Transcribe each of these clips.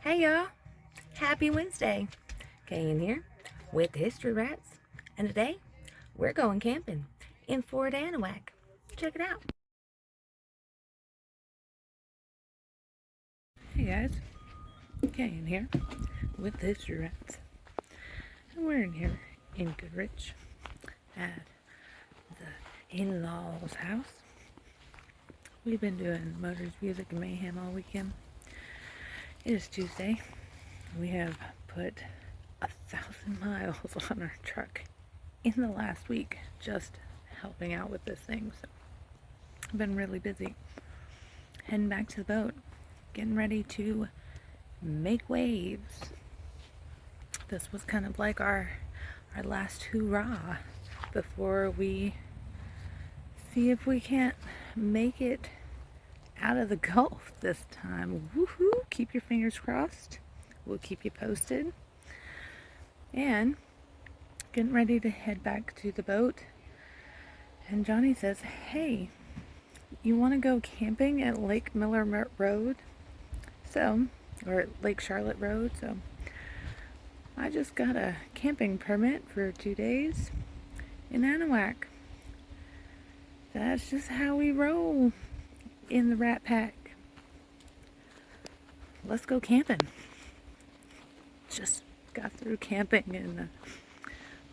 Hey y'all, happy Wednesday. Kayan here with the History Rats, and today we're going camping in Fort Anahuac. Check it out. Hey guys, Kayan here with the History Rats, and we're in here in Goodrich at the in-laws house. We've been doing Motors, Music, and Mayhem all weekend. It is Tuesday. We have put 1,000 miles on our truck in the last week just helping out with this thing. So I've been really busy. Heading back to the boat, getting ready to make waves. This was kind of like our last hurrah before we see if we can't make it out of the Gulf this time. Woohoo! Keep your fingers crossed. We'll keep you posted. And getting ready to head back to the boat. And Johnny says, hey, you want to go camping at Lake Miller Road? Or Lake Charlotte Road. So I just got a camping permit for 2 days in Anahuac. That's just how we roll in the Rat Pack. Let's go camping. Just got through camping in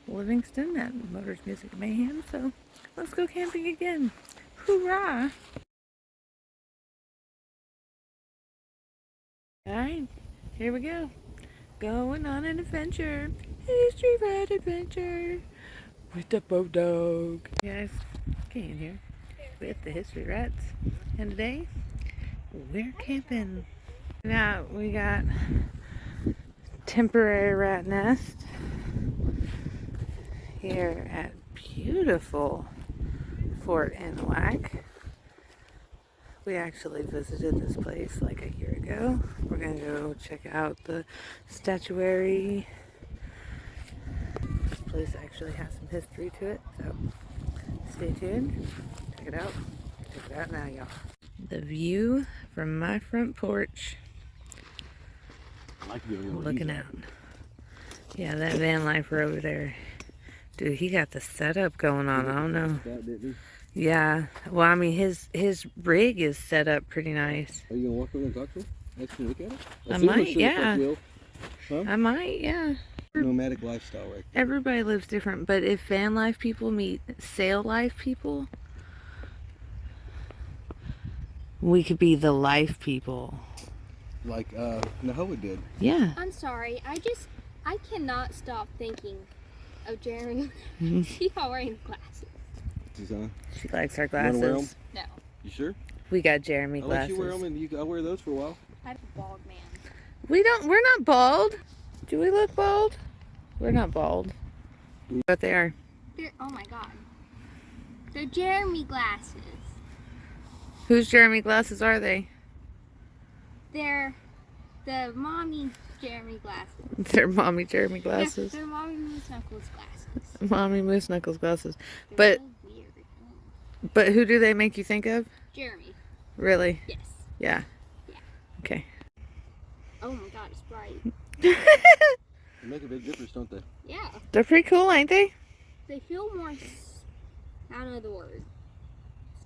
Livingston at Motors, Music, Mayhem, so let's go camping again. Hoorah! Alright, here we go. Going on an adventure. History Rat adventure with the boat dog. Guys, Kayan here with the History Rats, and today we're camping. Now we got temporary rat nest here at beautiful Fort Anahuac. We actually visited this place like a year ago. We're gonna go check out the statuary. This place actually has some history to it, so stay tuned. Check it out. Check it out now, y'all. The view from my front porch. Looking out. Yeah, that van lifer over there. Dude, he got the setup going on. I don't know. Yeah. Well, I mean, his rig is set up pretty nice. Are you gonna walk over and talk to him? Can look at it? I might, yeah. Huh? I might, yeah. Nomadic lifestyle, right there. Everybody lives different, but if van life people meet sail life people, we could be the life people. Like Nahoa did. Yeah. I'm sorry. I cannot stop thinking of Jeremy. She's all wearing glasses. Susanna? She likes her You wanna wear 'em? glasses. No. You sure? We got Jeremy I'll let glasses. you wear them, and I'll wear those for a while. I'm a bald man. We're not bald. Do we look bald? We're not bald. But they are. Oh my god. They're Jeremy glasses. Whose Jeremy glasses are they? They're the mommy Jeremy glasses. They're mommy Jeremy glasses. They're mommy Moose Knuckles glasses. Mommy Moose Knuckles glasses. They're But so weird. but who do they make you think of? Jeremy. Really? Yes. Yeah. Yeah. Okay. Oh my god, it's bright. They make a big difference, don't they? Yeah. They're pretty cool, ain't they? They feel more, I don't know the word,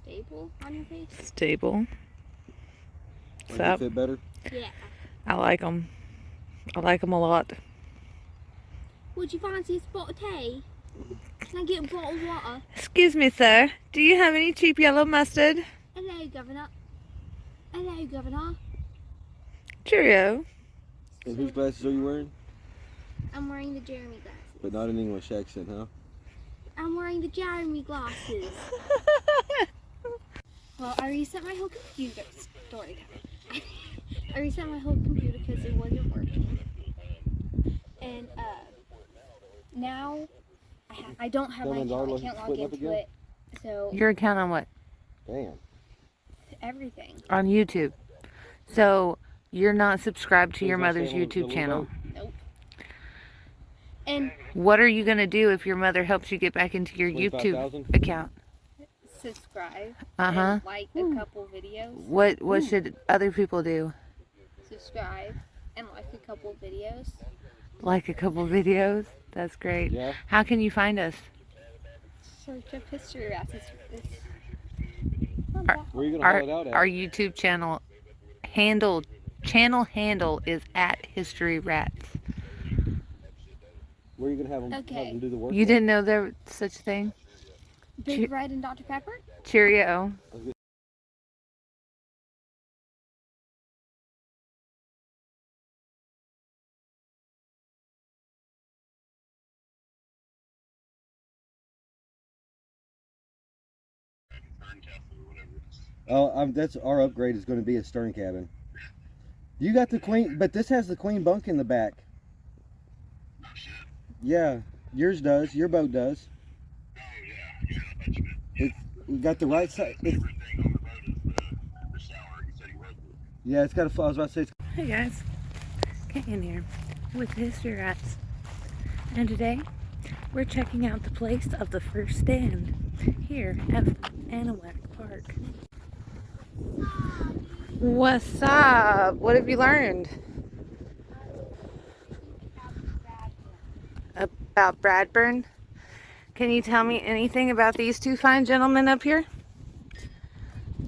stable on your face? Stable. Like So, they fit better. Yeah. I like them. I like them a lot. Would you fancy a spot of tea? Can I get a bottle of water? Excuse me, sir. Do you have any cheap yellow mustard? Hello, Governor. Hello, Governor. Cheerio. And whose glasses are you wearing? I'm wearing the Jeremy glasses. But not an English accent, huh? I'm wearing the Jeremy glasses. Well, I reset my whole computer. Story time. I reset my whole computer because it wasn't working. And now I don't have my account. I can't log into it. So Your account on what? Damn. everything. On YouTube. So you're not subscribed to your Please don't mother's say hello to the YouTube little channel. dog. Nope. And What are you gonna do if your mother helps you get back into your YouTube 25,000? account? subscribe. Uh-huh. And like a couple videos. What should other people do? Subscribe. and like a couple videos. Like a couple videos? That's great. Yeah. How can you find us? Search up history rats. It's not Are- that Where are you gonna Our, haul it out at? our YouTube channel handle is at History Rats. Where are you gonna have them, Okay. have them do the work? You at? didn't know there was such a thing? Big Red and Dr. Pepper. Cheerio. Oh, that's our upgrade is going to be a stern cabin. You got the queen, but this has the queen bunk in the back. Yeah, yours does. Your boat does. It's we got the right side. Yeah, it's got a. I was about to say. It's, Hey guys, Kentuckian here with History Rats, and today we're checking out the place of the first stand here at Fort Anahuac Park. What's up? What have you learned about Bradburn? Can you tell me anything about these two fine gentlemen up here?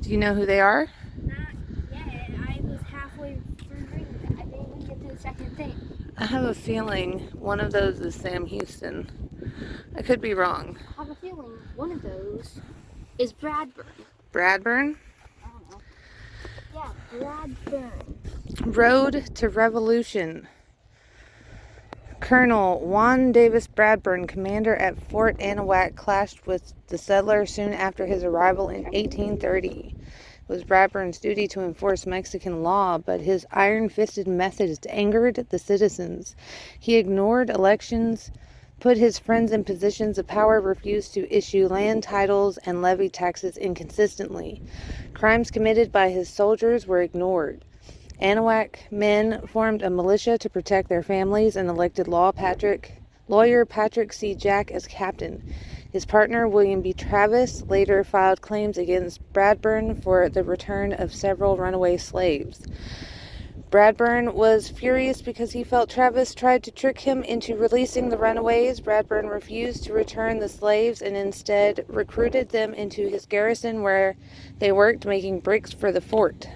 Do you know who they are? Not yet. I was halfway through reading it. I didn't even get to the second thing. I have a feeling one of those is Sam Houston. I could be wrong. I have a feeling one of those is Bradburn. Bradburn? I don't know. Yeah, Bradburn. Road to Revolution. Colonel Juan Davis Bradburn, commander at Fort Anahuac, clashed with the settlers soon after his arrival in 1830. It was Bradburn's duty to enforce Mexican law, but his iron-fisted methods angered the citizens. He ignored elections, put his friends in positions of power, refused to issue land titles, and levied taxes inconsistently. Crimes committed by his soldiers were ignored. Anahuac men formed a militia to protect their families and elected lawyer Patrick C. Jack as captain. His partner, William B. Travis, later filed claims against Bradburn for the return of several runaway slaves. Bradburn was furious because he felt Travis tried to trick him into releasing the runaways. Bradburn refused to return the slaves and instead recruited them into his garrison, where they worked making bricks for the fort.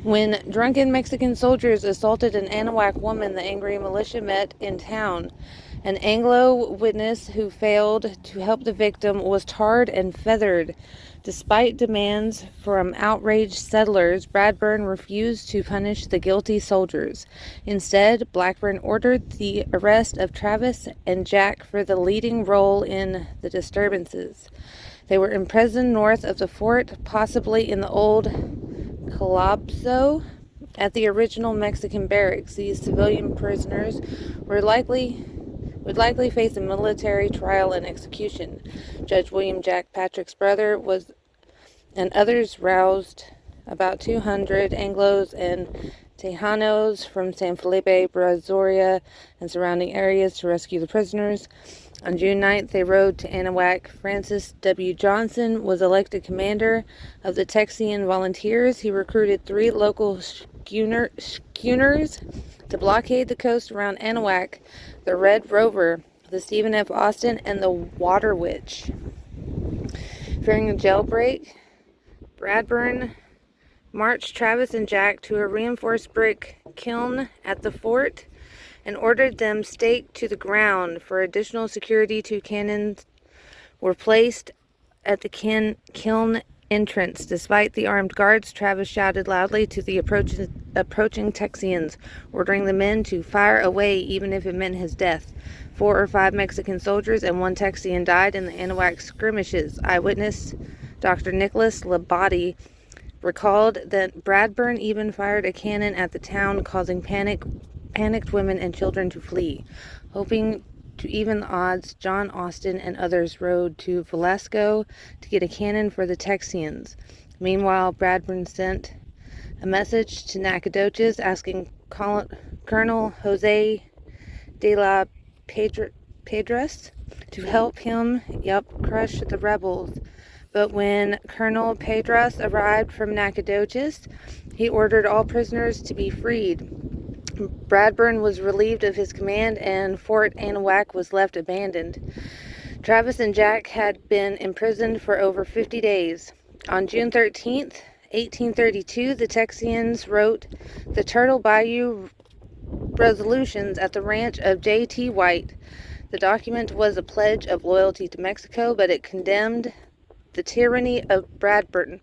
When drunken Mexican soldiers assaulted an Anahuac woman, the angry militia met in town. An Anglo witness who failed to help the victim was tarred and feathered. Despite demands from outraged settlers, Bradburn refused to punish the guilty soldiers. Instead, Blackburn ordered the arrest of Travis and Jack for the leading role in the disturbances. They were imprisoned north of the fort, possibly in the old Calabzo at the original Mexican barracks. These civilian prisoners would likely face a military trial and execution. Judge William Jack Patrick's brother and others roused about 200 Anglos and Tejanos from San Felipe, Brazoria, and surrounding areas to rescue the prisoners. On June 9th, they rode to Anahuac. Francis W. Johnson was elected commander of the Texan volunteers. He recruited 3 local schooners to blockade the coast around Anahuac: the Red Rover, the Stephen F. Austin, and the Water Witch. Fearing a jailbreak, Bradburn marched Travis and Jack to a reinforced brick kiln at the fort and ordered them staked to the ground. For additional security, 2 cannons were placed at the kiln entrance. Despite the armed guards, Travis shouted loudly to the approaching Texians, ordering the men to fire away even if it meant his death. 4 or 5 Mexican soldiers and 1 Texian died in the Anahuac skirmishes. Eyewitness Dr. Nicholas Labate recalled that Bradburn even fired a cannon at the town, causing panicked women and children to flee. Hoping to even the odds, John Austin and others rode to Velasco to get a cannon for the Texians. Meanwhile, Bradburn sent a message to Nacogdoches asking Colonel Jose de la Piedras to help him crush the rebels. But when Colonel Piedras arrived from Nacogdoches, he ordered all prisoners to be freed. Bradburn was relieved of his command and Fort Anahuac was left abandoned. Travis and Jack had been imprisoned for over 50 days. On June 13th, 1832, the Texians wrote the Turtle Bayou Resolutions at the ranch of J.T. White. The document was a pledge of loyalty to Mexico, but it condemned the tyranny of Bradburn.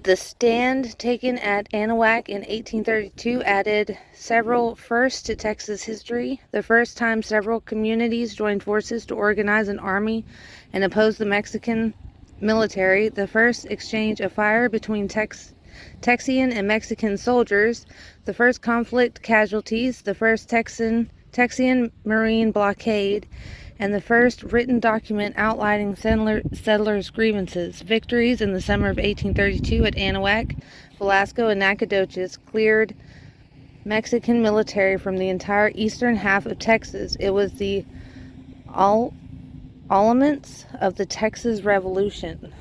The stand taken at Anahuac in 1832 added several firsts to Texas history. The first time several communities joined forces to organize an army and oppose the Mexican military. The first exchange of fire between Texian and Mexican soldiers. The first conflict casualties. The first Texian Marine blockade. And the first written document outlining settlers' grievances. Victories in the summer of 1832 at Anahuac, Velasco, and Nacogdoches cleared Mexican military from the entire eastern half of Texas. It was the elements of the Texas Revolution.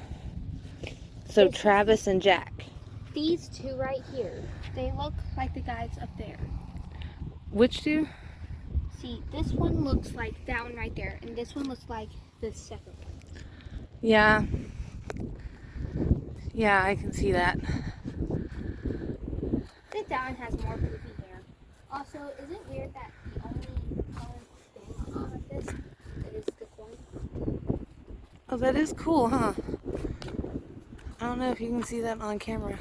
So Travis and Jack. These two right here, they look like the guys up there. Which two? See, this one looks like that one right there, and this one looks like the second one. Yeah. Yeah, I can see that. I think that one has more poofy hair. Also, is it weird that the only colored thing on this is the coin? Oh, that is cool, huh? I don't know if you can see that on camera.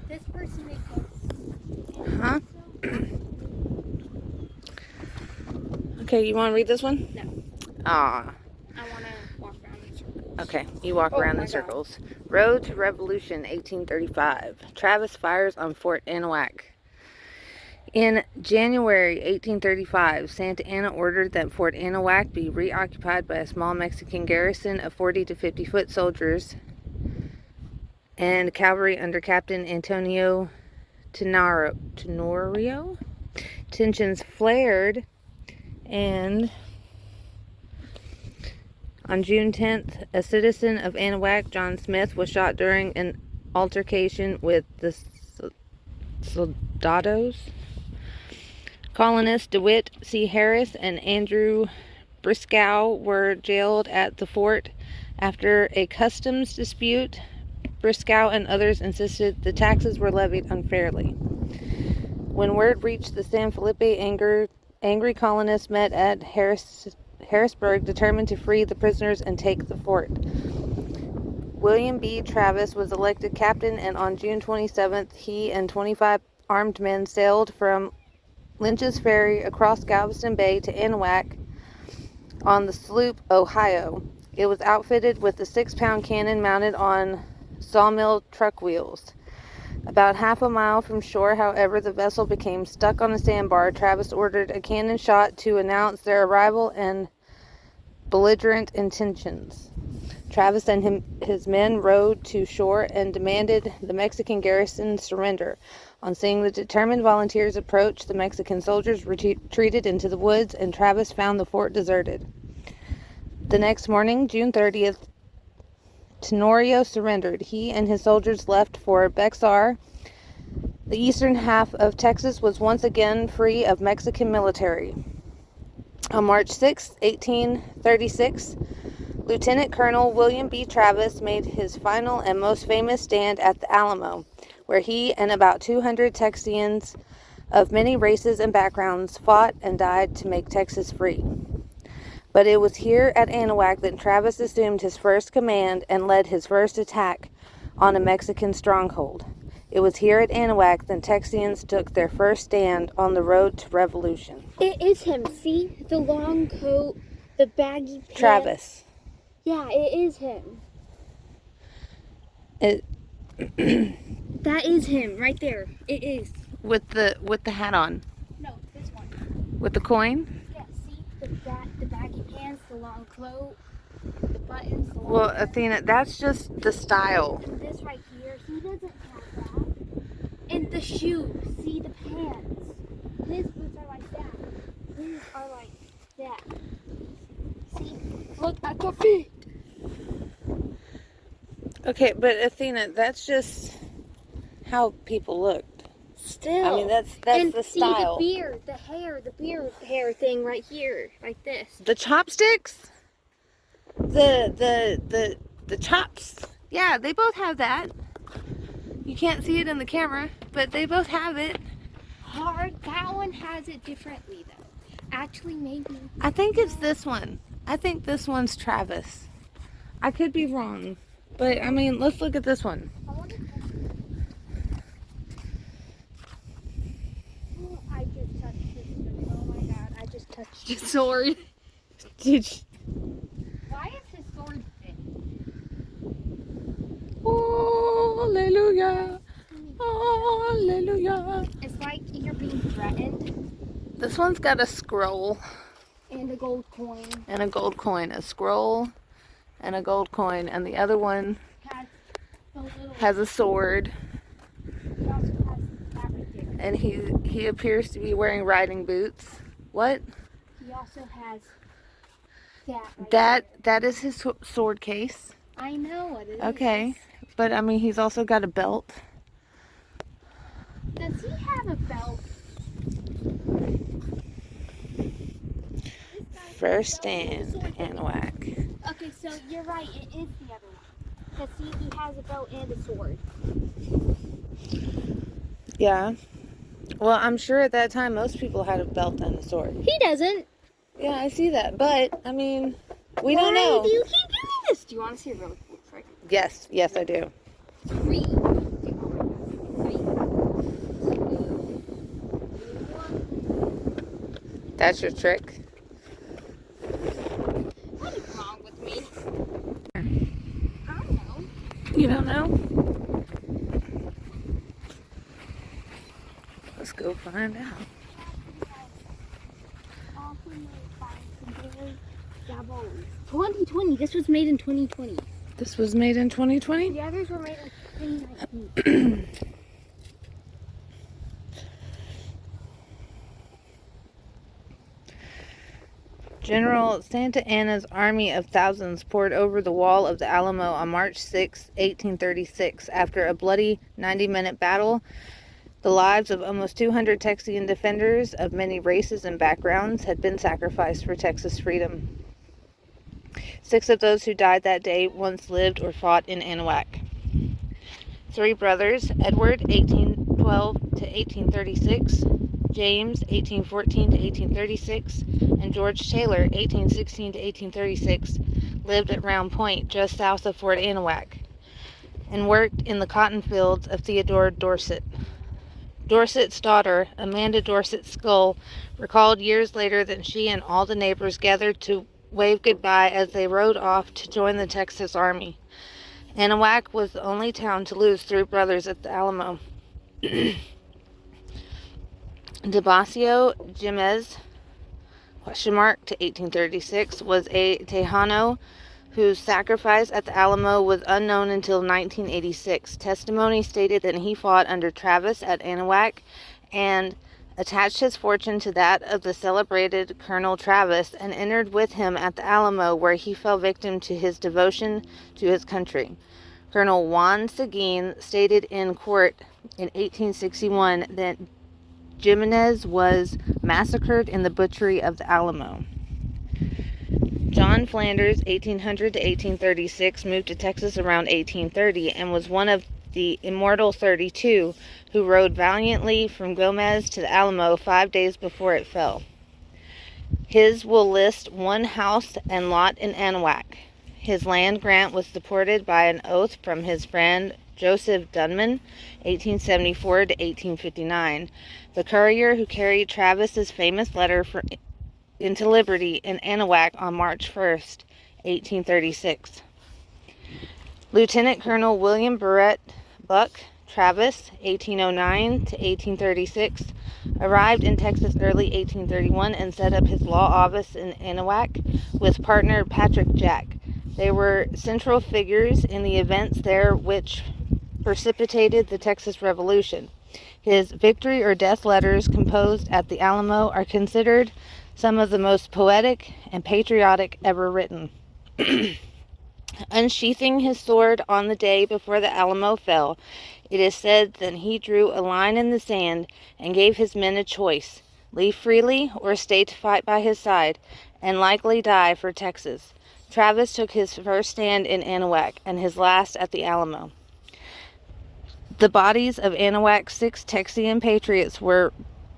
This person made this. Huh? Okay, you want to read this one? No. Ah. I want to walk around in circles. Okay, you walk around in circles. Road to Revolution, 1835. Travis fires on Fort Anahuac. In January 1835, Santa Anna ordered that Fort Anahuac be reoccupied by a small Mexican garrison of 40 to 50 foot soldiers and cavalry under Captain Antonio Tenorio. Tensions flared, and on June 10th, a citizen of Anahuac, John Smith, was shot during an altercation with the soldados. Colonists DeWitt C. Harris and Andrew Briscoe were jailed at the fort after a customs dispute. Briscoe and others insisted the taxes were levied unfairly. When word reached the San Felipe, angry colonists met at Harrisburg, determined to free the prisoners and take the fort. William B. Travis was elected captain, and on June 27th, he and 25 armed men sailed from Lynch's Ferry across Galveston Bay to Anahuac on the sloop Ohio. It was outfitted with a 6-pound cannon mounted on sawmill truck wheels. About half a mile from shore, however, the vessel became stuck on a sandbar. Travis ordered a cannon shot to announce their arrival and belligerent intentions. Travis and his men rowed to shore and demanded the Mexican garrison surrender. On seeing the determined volunteers approach, the Mexican soldiers retreated into the woods, and Travis found the fort deserted. The next morning, June 30th, Tenorio surrendered. He and his soldiers left for Bexar. The eastern half of Texas was once again free of Mexican military. On March 6, 1836, Lieutenant Colonel William B. Travis made his final and most famous stand at the Alamo, where he and about 200 Texians of many races and backgrounds fought and died to make Texas free. But it was here at Anahuac that Travis assumed his first command and led his first attack on a Mexican stronghold. It was here at Anahuac that Texians took their first stand on the road to revolution. It is him. See? The long coat, the baggy pants. Travis. Yeah, it is him. That is him right there. It is. With the hat on. No, this one. With the coin? Yeah, see? The baggy pants, the long coat, the buttons, the long Well, hair. Athena, that's just the style. And this right here, he doesn't have that. And the shoes, see the pants. His boots are like that. His are like that. See? Look at the feet. Okay, but Athena, that's just how people looked. Still. I mean, that's and the see, style. the beard, the hair thing right here, like this. The chopsticks? The chops. Yeah, they both have that. You can't see it in the camera, but they both have it. That one has it differently though. Actually, maybe. I think it's this one. I think this one's Travis. I could be wrong, but I mean, let's look at this one. I just touched his sword. Oh my god, I just touched his sword. Did you? Why is his sword thin? Hallelujah. Hallelujah. It's like you're being threatened. This one's got a scroll And a gold coin. and a gold coin. A scroll and a gold coin. And the other one Has the little. has a sword. He also has that right there. And he appears to be wearing riding boots. What? He also has that. Right That is his sword case. there. I know what it is. Okay. But I mean, he's also got a belt. Does he have a belt? First stand, Anahuac. Okay, so you're right. It is the other one. Because he has a belt and a sword. Yeah. Well, I'm sure at that time most people had a belt and a sword. He doesn't. Yeah, I see that. But, I mean, we don't Why know. do you keep doing this? Do you want to see a really cool trick? Yes, I do. 3, 2, 1. That's your trick. What is wrong with me? I don't know. You don't know? Let's go find out. 2020. This was made in 2020. This was made in 2020? The others were made in 2019. General Santa Anna's army of thousands poured over the wall of the Alamo on March 6, 1836. After a bloody 90-minute battle, the lives of almost 200 Texian defenders of many races and backgrounds had been sacrificed for Texas freedom. 6 of those who died that day once lived or fought in Anahuac. 3 brothers, Edward, 1812 to 1836, James, 1814 to 1836, and George Taylor, 1816 to 1836, lived at Round Point, just south of Fort Anahuac, and worked in the cotton fields of Theodore Dorset. Dorset's daughter, Amanda Dorset Skull, recalled years later that she and all the neighbors gathered to wave goodbye as they rode off to join the Texas Army. Anahuac was the only town to lose 3 brothers at the Alamo. DeBasio Jimez, to 1836, was a Tejano whose sacrifice at the Alamo was unknown until 1986. Testimony stated that he fought under Travis at Anahuac and attached his fortune to that of the celebrated Colonel Travis and entered with him at the Alamo, where he fell victim to his devotion to his country. Colonel Juan Seguin stated in court in 1861 that Jimenez was massacred in the butchery of the Alamo. John Flanders, 1800 to 1836, moved to Texas around 1830 and was one of the immortal 32 who rode valiantly from Gomez to the Alamo 5 days before it fell. His will list one house and lot in Anahuac. His land grant was supported by an oath from his friend Joseph Dunman, 1874 to 1859, the courier who carried Travis's famous letter into Liberty in Anahuac on March 1st, 1836. Lieutenant Colonel William Barrett Buck Travis, 1809 to 1836, arrived in Texas early 1831 and set up his law office in Anahuac with partner Patrick Jack. They were central figures in the events there which precipitated the Texas Revolution. His victory or death letters composed at the Alamo are considered some of the most poetic and patriotic ever written. Unsheathing his sword on the day before the Alamo fell, it is said that he drew a line in the sand and gave his men a choice: leave freely or stay to fight by his side, and likely die for Texas. Travis took his first stand in Anahuac and his last at the Alamo. The bodies of Anahuac's 6 Texian patriots were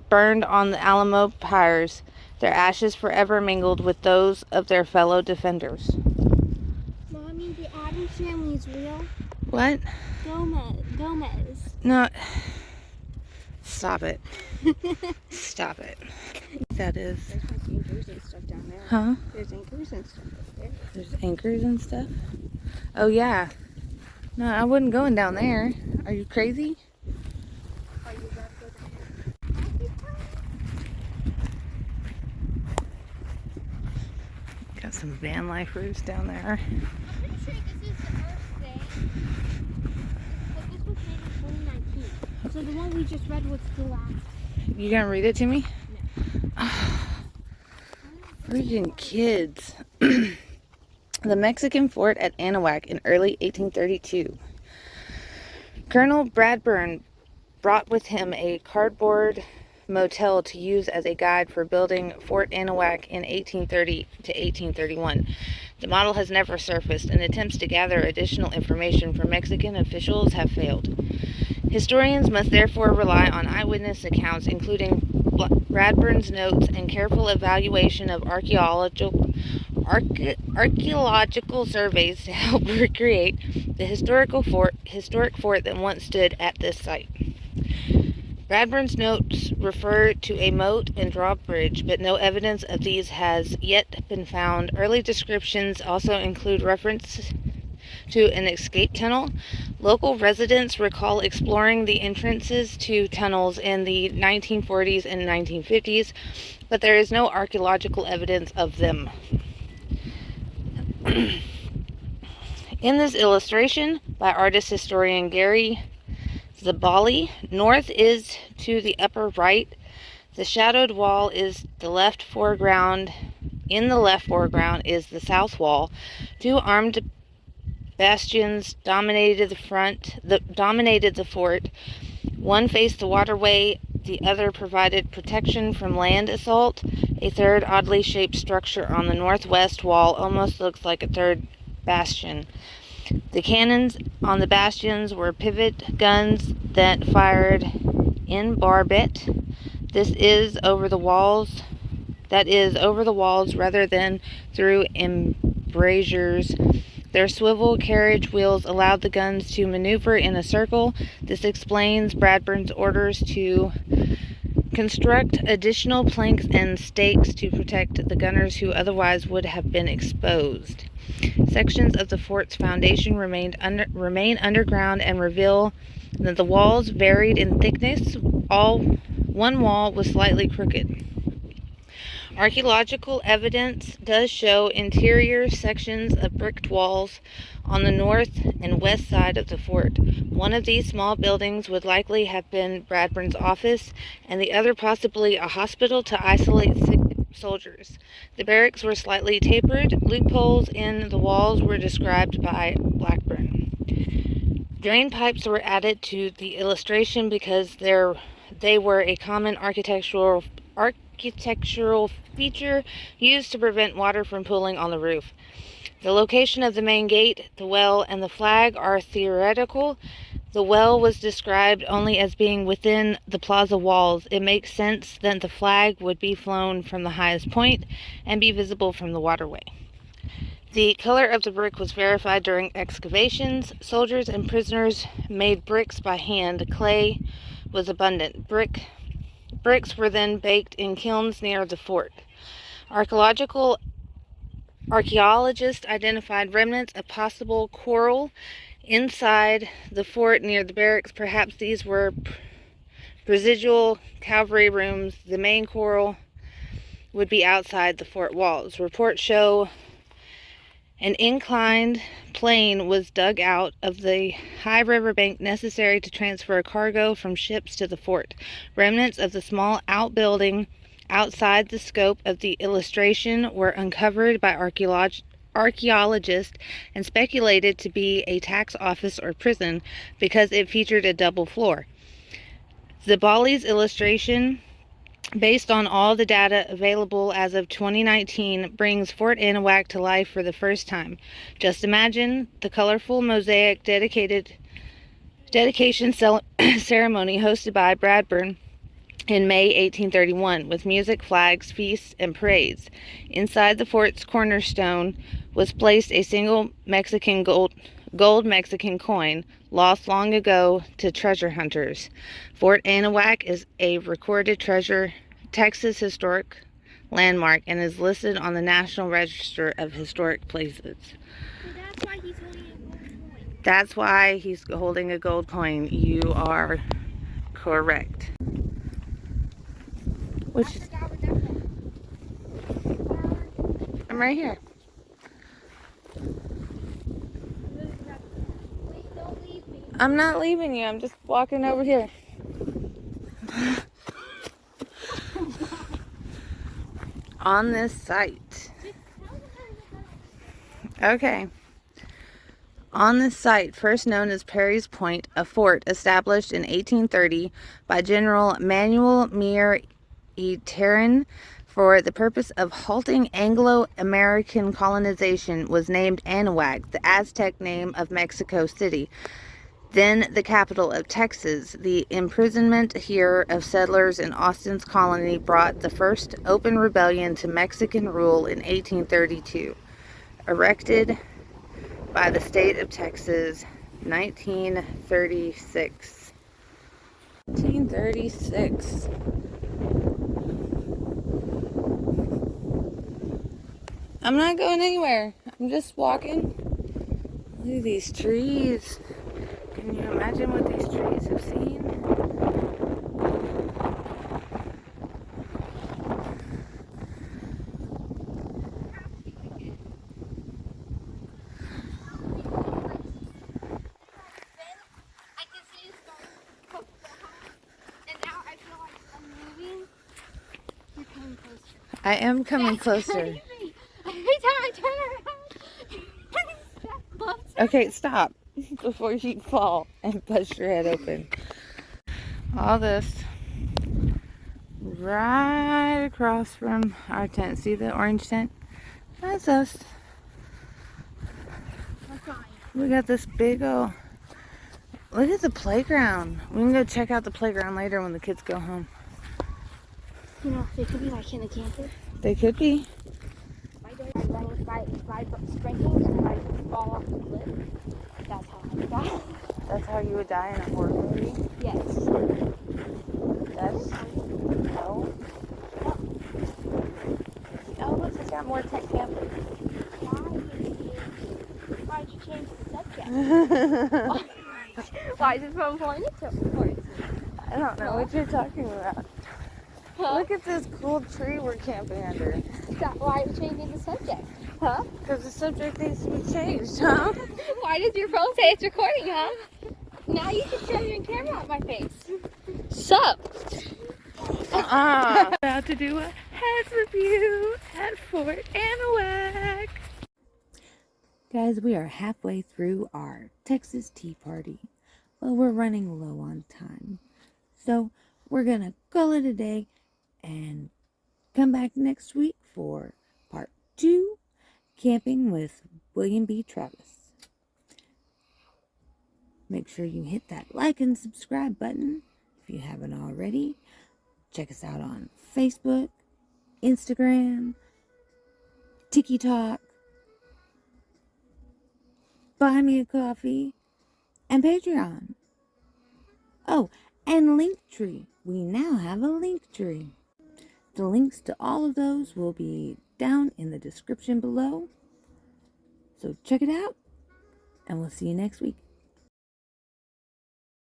burned on the Alamo pyres, their ashes forever mingled with those of their fellow defenders. Mommy, the Adams family is real. What? Gomez. No. Stop it. Stop it. That is. There's like anchors and stuff down there. Huh? There's anchors and stuff up there. There's anchors and stuff? Oh, yeah. No, I wasn't going down there. Are you crazy? Are you about to go down there? Got some van lifers down there. I'm pretty sure this is the Earth Day. But this was made in 2019. So the one we just read was the last. You gonna read it to me? No. Freaking kids. The Mexican fort at Anahuac in early 1832. Colonel Bradburn brought with him a cardboard motel to use as a guide for building Fort Anahuac in 1830 to 1831. The model has never surfaced, and attempts to gather additional information from Mexican officials have failed. Historians must therefore rely on eyewitness accounts, including Bradburn's notes and careful evaluation of archaeological surveys to help recreate the historic fort that once stood at this site. Bradburn's notes refer to a moat and drawbridge, but no evidence of these has yet been found. Early descriptions also include reference to an escape tunnel. Local residents recall exploring the entrances to tunnels in the 1940s and 1950s, but there is no archaeological evidence of them. In this illustration by artist-historian Gary Zabali, north is to the upper right. The shadowed wall is the left foreground. In the left foreground is the south wall. 2 armed bastions dominated the fort. One faced the waterway, the other provided protection from land assault. A third oddly shaped structure on the northwest wall almost looks like a third bastion. The cannons on the bastions were pivot guns that fired in barbette. That is over the walls rather than through embrasures. Their swivel carriage wheels allowed the guns to maneuver in a circle. This explains Bradburn's orders to construct additional planks and stakes to protect the gunners who otherwise would have been exposed. Sections of the fort's foundation remain underground and reveal that the walls varied in thickness. One wall was slightly crooked. Archaeological evidence does show interior sections of bricked walls on the north and west side of the fort. One of these small buildings would likely have been Bradburn's office, and the other possibly a hospital to isolate sick soldiers. The barracks were slightly tapered. Loopholes in the walls were described by Blackburn. Drain pipes were added to the illustration because they were a common architectural feature used to prevent water from pooling on the roof. The location of the main gate, the well, and the flag are theoretical. The well was described only as being within the plaza walls. It makes sense that the flag would be flown from the highest point and be visible from the waterway. The color of the brick was verified during excavations. Soldiers and prisoners made bricks by hand. Clay was abundant. Bricks were then baked in kilns near the fort. Archaeologists identified remnants of possible coral inside the fort near the barracks. Perhaps these were residual cavalry rooms. The main coral would be outside the fort walls. Reports show an inclined plane was dug out of the high riverbank necessary to transfer cargo from ships to the fort. Remnants of the small outbuilding outside the scope of the illustration were uncovered by archaeologists and speculated to be a tax office or prison because it featured a double floor. Zabali's illustration, based on all the data available as of 2019, brings Fort Anahuac to life for the first time. Just imagine the colorful mosaic dedication ceremony hosted by Bradburn in May 1831, with music, flags, feasts, and parades. Inside the fort's cornerstone was placed a single Mexican gold Mexican coin, lost long ago to treasure hunters. Fort Anahuac is a recorded treasure, Texas historic landmark, and is listed on the National Register of Historic Places. That's why he's holding a gold That's why he's holding a gold coin. coin. You are correct. Which is, I'm right here. Wait, don't leave me. I'm not leaving you. I'm just walking over here. On this site. Okay. On this site, first known as Perry's Point, a fort established in 1830 by General Manuel Mier y Terran for the purpose of halting Anglo-American colonization, was named Anahuac, the Aztec name of Mexico City, then the capital of Texas. The imprisonment here of settlers in Austin's colony brought the first open rebellion to Mexican rule in 1832. Erected by the state of Texas, 1936. 1936. I'm not going anywhere. I'm just walking. Look at these trees. Can you imagine what these trees have seen? I can see the stars from the house, and now I feel like I'm moving. You're coming closer. I am coming closer. Every time I turn around, that bumps. Okay, stop before you fall and bust your head open. All this right across from our tent. See the orange tent? That's us. I'm crying. We got this big old... Look at the playground. We can go check out the playground later when the kids go home. You know, they could be like in the camper. They could be. My dad was running by sprinting and I fall off the cliff. That's how I die. That's how you would die in a horror movie? Yes. That's... No. Oh, look, it's got more tech campers. Why'd you change the subject? Why is it from point to point? I don't know what you're talking about. Huh? Look at this cool tree we're camping under. Why are you changing the subject? Huh? Because the subject needs to be changed, huh? Why does your phone say it's recording, huh? Now you can show your camera on my face. Sup? About to do a head review at Fort Anahuac. Guys, we are halfway through our Texas Tea Party, but we're running low on time. So we're going to call it a day and come back next week for part 2, camping with William B. Travis. Make sure you hit that like and subscribe button if you haven't already. Check us out on Facebook, Instagram, TikTok, Buy Me a Coffee, and Patreon. Oh, and Linktree. We now have a Linktree. The links to all of those will be down in the description below. So check it out, and we'll see you next week.